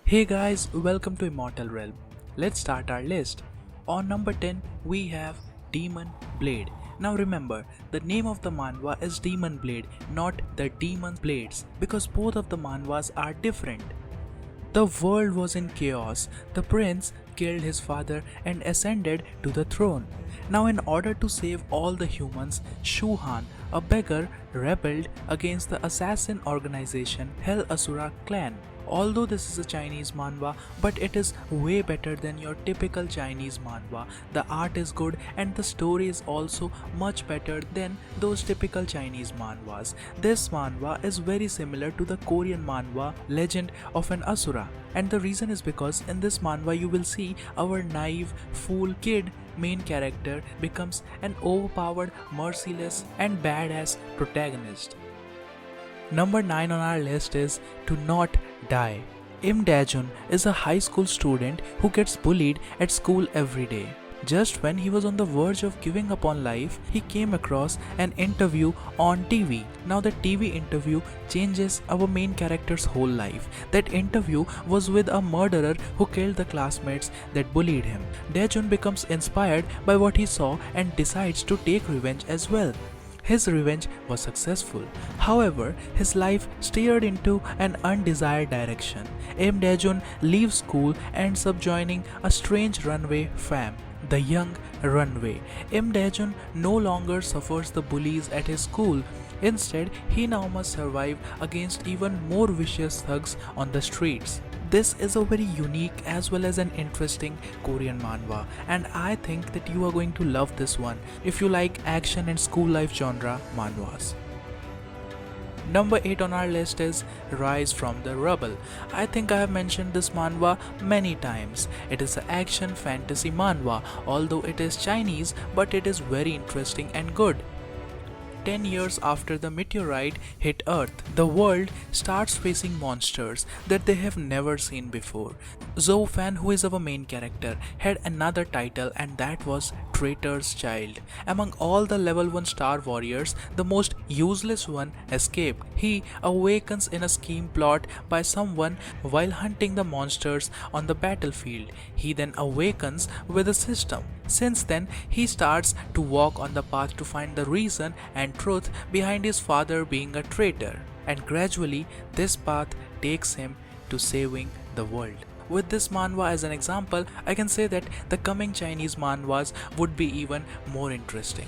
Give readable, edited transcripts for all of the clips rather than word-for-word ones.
Hey guys, welcome to Immortal Realm. Let's start our list. On number 10, we have Demon Blade. Now remember, the name of the manhwa is Demon Blade, not the Demon Blades, because both of the manhwas are different. The world was in chaos. The prince killed his father and ascended to the throne. Now, in order to save all the humans, Shu Han, a beggar, rebelled against the assassin organization Hell Asura clan. Although this is a Chinese manhwa, but it is way better than your typical Chinese manhwa. The art is good and the story is also much better than those typical Chinese manhwas. This manhwa is very similar to the Korean manhwa Legend of an Asura, and the reason is because in this manhwa you will see our naive fool kid main character becomes an overpowered, merciless and badass protagonist. Number 9 on our list is To Not Die. Im Daejun is a high school student who gets bullied at school every day. Just when he was on the verge of giving up on life, he came across an interview on TV. Now the TV interview changes our main character's whole life. That interview was with a murderer who killed the classmates that bullied him. Daejun becomes inspired by what he saw and decides to take revenge as well. His revenge was successful. However, his life steered into an undesired direction. Im Daejun leaves school and ends up joining a strange runway fam, the Young Runway. Im Daejun no longer suffers the bullies at his school. Instead, he now must survive against even more vicious thugs on the streets. This is a very unique as well as an interesting Korean manhwa, and I think that you are going to love this one if you like action and school life genre manhwas. Number 8 on our list is Rise from the Rubble. I think I have mentioned this manhwa many times. It is an action fantasy manhwa, although it is Chinese, but it is very interesting and good. 10 years after the meteorite hit Earth, the world starts facing monsters that they have never seen before. Zhou Fan, who is our main character, had another title, and that was Traitor's Child. Among all the level 1 star warriors, the most useless one escaped. He awakens in a scheme plot by someone while hunting the monsters on the battlefield. He then awakens with a system. Since then, he starts to walk on the path to find the reason and truth behind his father being a traitor, and gradually this path takes him to saving the world. With this manhwa as an example, I can say that the coming Chinese manhwas would be even more interesting.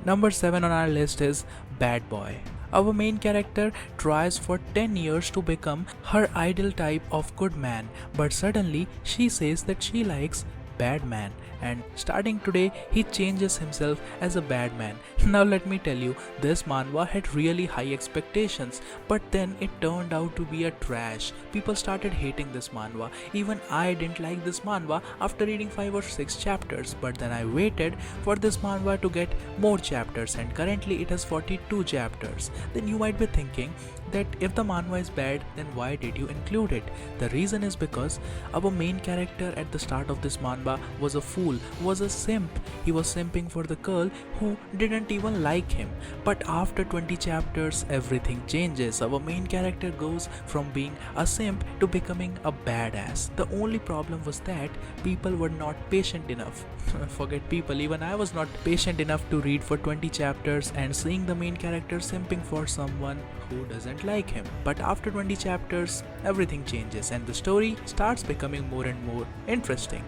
Number 7 on our list is Bad Boy. Our main character tries for 10 years to become her ideal type of good man, but suddenly she says that she likes bad man, and starting today he changes himself as a bad man. Now let me tell you, this manhwa had really high expectations, but then it turned out to be a trash. People started hating this manhwa. Even I didn't like this manhwa after reading 5 or 6 chapters, but then I waited for this manhwa to get more chapters, and currently it has 42 chapters. Then you might be thinking that if the manhwa is bad, then why did you include it? The reason is because our main character at the start of this manhwa was a fool, was a simp. He was simping for the girl who didn't even like him. But after 20 chapters, everything changes. Our main character goes from being a simp to becoming a badass. The only problem was that people were not patient enough. Forget people, even I was not patient enough to read for 20 chapters and seeing the main character simping for someone who doesn't like him. But after 20 chapters, everything changes and the story starts becoming more and more interesting.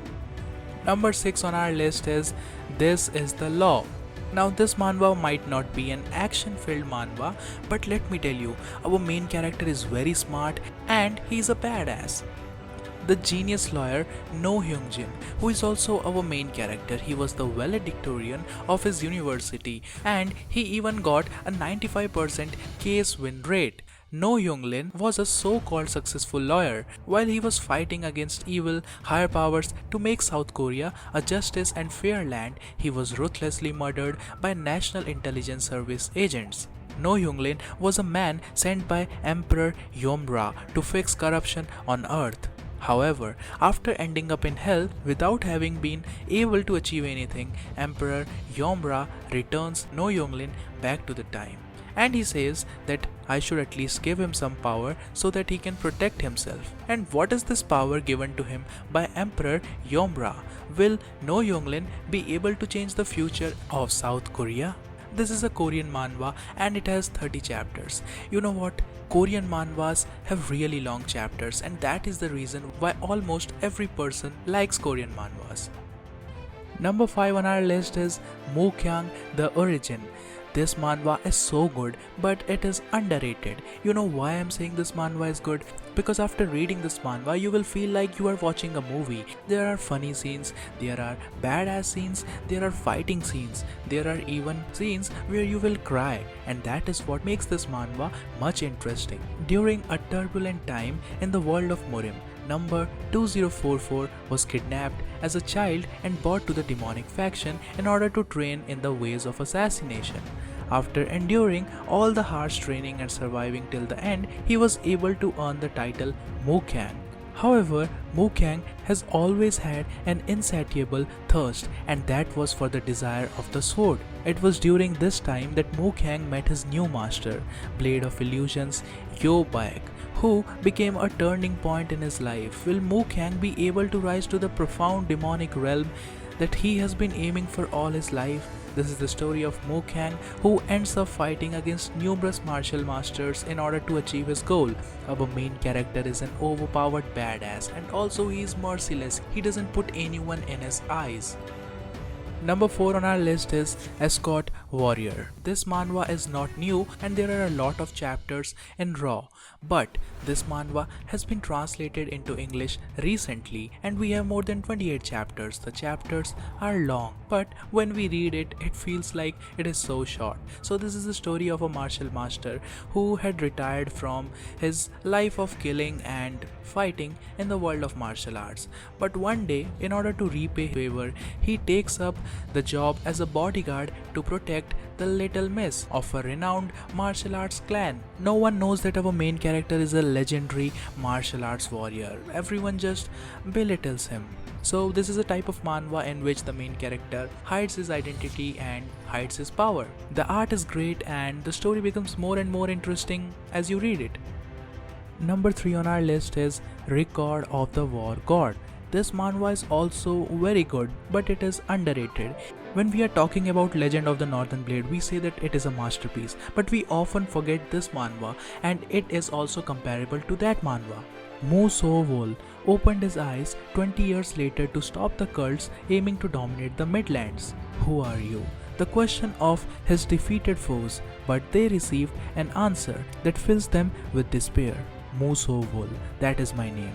Number 6 on our list is This Is the Law. Now this manhwa might not be an action-filled manhwa, but let me tell you, our main character is very smart and he's a badass. The genius lawyer No Hyung Jin, who is also our main character, he was the valedictorian of his university and he even got a 95% case win rate. No Young Lin was a so-called successful lawyer. While he was fighting against evil higher powers to make South Korea a justice and fair land, he was ruthlessly murdered by National Intelligence Service agents. No Young Lin was a man sent by Emperor Yomra to fix corruption on Earth. However, after ending up in hell without having been able to achieve anything, Emperor Yomra returns No Young Lin back to the time. And he says that I should at least give him some power so that he can protect himself. And what is this power given to him by Emperor Yomra? Will No Younglin be able to change the future of South Korea? This is a Korean manhwa and it has 30 chapters. You know what? Korean manhwas have really long chapters, and that is the reason why almost every person likes Korean manhwas. Number 5 on our list is Mokyang the Origin. This manhwa is so good, but it is underrated. You know why I'm saying this manhwa is good? Because after reading this manhwa, you will feel like you are watching a movie. There are funny scenes, there are badass scenes, there are fighting scenes, there are even scenes where you will cry, and that is what makes this manhwa much interesting. During a turbulent time in the world of Murim, number 2044 was kidnapped as a child and brought to the demonic faction in order to train in the ways of assassination. After enduring all the harsh training and surviving till the end, he was able to earn the title Mokyang. However, Mokyang has always had an insatiable thirst, and that was for the desire of the sword. It was during this time that Mokyang met his new master, Blade of Illusions, Yo Baek, who became a turning point in his life. Will Mokyang be able to rise to the profound demonic realm that he has been aiming for all his life? This is the story of Mokyang, who ends up fighting against numerous martial masters in order to achieve his goal. Our main character is an overpowered badass, and also he is merciless. He doesn't put anyone in his eyes. Number 4 on our list is Escort Warrior. This manhwa is not new and there are a lot of chapters in Raw, but this manhwa has been translated into English recently and we have more than 28 chapters. The chapters are long, but when we read it, it feels like it is so short. So this is the story of a martial master who had retired from his life of killing and fighting in the world of martial arts. But one day, in order to repay favor, he takes up the job as a bodyguard to protect the little miss of a renowned martial arts clan. No one knows that our main character is a legendary martial arts warrior. Everyone just belittles him. So this is a type of manhwa in which the main character hides his identity and hides his power. The art is great and the story becomes more and more interesting as you read it. Number 3 on our list is Record of the War God. This manhwa is also very good, but it is underrated. When we are talking about Legend of the Northern Blade, we say that it is a masterpiece, but we often forget this manhwa and it is also comparable to that manhwa. Mu So-wol opened his eyes 20 years later to stop the cults aiming to dominate the Midlands. Who are you? The question of his defeated foes, but they received an answer that fills them with despair. Mu So-wol, that is my name.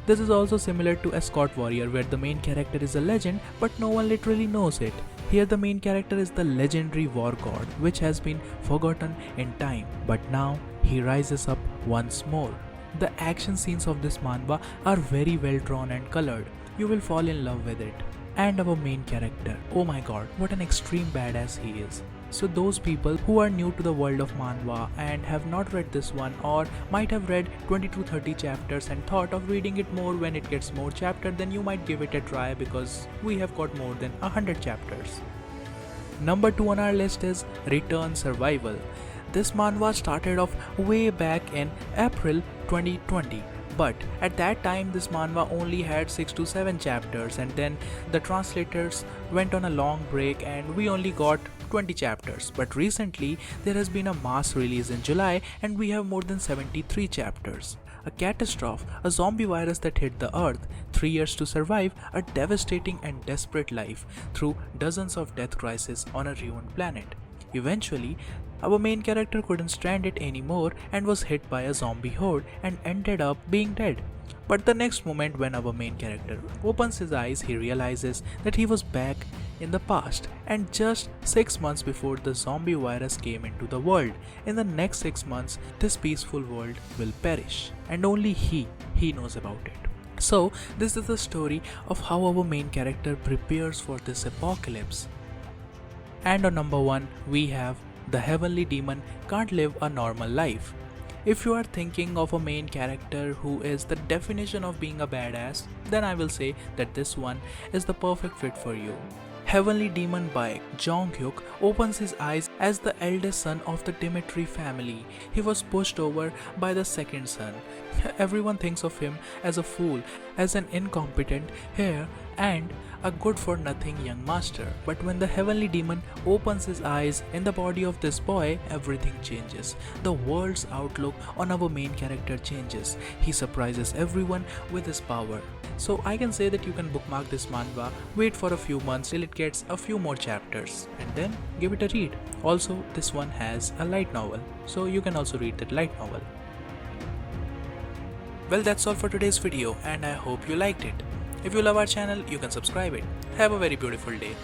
This is also similar to Escort Warrior, where the main character is a legend but no one literally knows it. Here the main character is the legendary war god which has been forgotten in time, but now he rises up once more. The action scenes of this manhwa are very well drawn and colored. You will fall in love with it. And our main character, oh my god, what an extreme badass he is. So those people who are new to the world of manhwa and have not read this one or might have read 20 to 30 chapters and thought of reading it more when it gets more chapter, then you might give it a try because we have got more than 100 chapters. Number 2 on our list is Return Survival. This manhwa started off way back in April 2020. But at that time this manhwa only had 6 to 7 chapters and then the translators went on a long break and we only got 20 chapters. But recently there has been a mass release in July and we have more than 73 chapters. A catastrophe, a zombie virus that hit the earth, 3 years to survive a devastating and desperate life through dozens of death crises on a ruined planet. Eventually, our main character couldn't stand it anymore and was hit by a zombie horde and ended up being dead. But the next moment when our main character opens his eyes, he realizes that he was back in the past and just 6 months before the zombie virus came into the world. In the next 6 months, this peaceful world will perish and only he knows about it. So this is the story of how our main character prepares for this apocalypse. And on number 1, we have The Heavenly Demon Can't Live a Normal Life. If you are thinking of a main character who is the definition of being a badass, then I will say that this one is the perfect fit for you. Heavenly demon Baek, Jong-hyuk, opens his eyes as the eldest son of the Dimitri family. He was pushed over by the second son. Everyone thinks of him as a fool, as an incompetent heir, and a good-for-nothing young master. But when the heavenly demon opens his eyes in the body of this boy, everything changes. The world's outlook on our main character changes. He surprises everyone with his power. So I can say that you can bookmark this manhwa, wait for a few months till it gets a few more chapters, and then give it a read. Also, this one has a light novel, so you can also read that light novel. Well, that's all for today's video, and I hope you liked it. If you love our channel, you can subscribe it. Have a very beautiful day.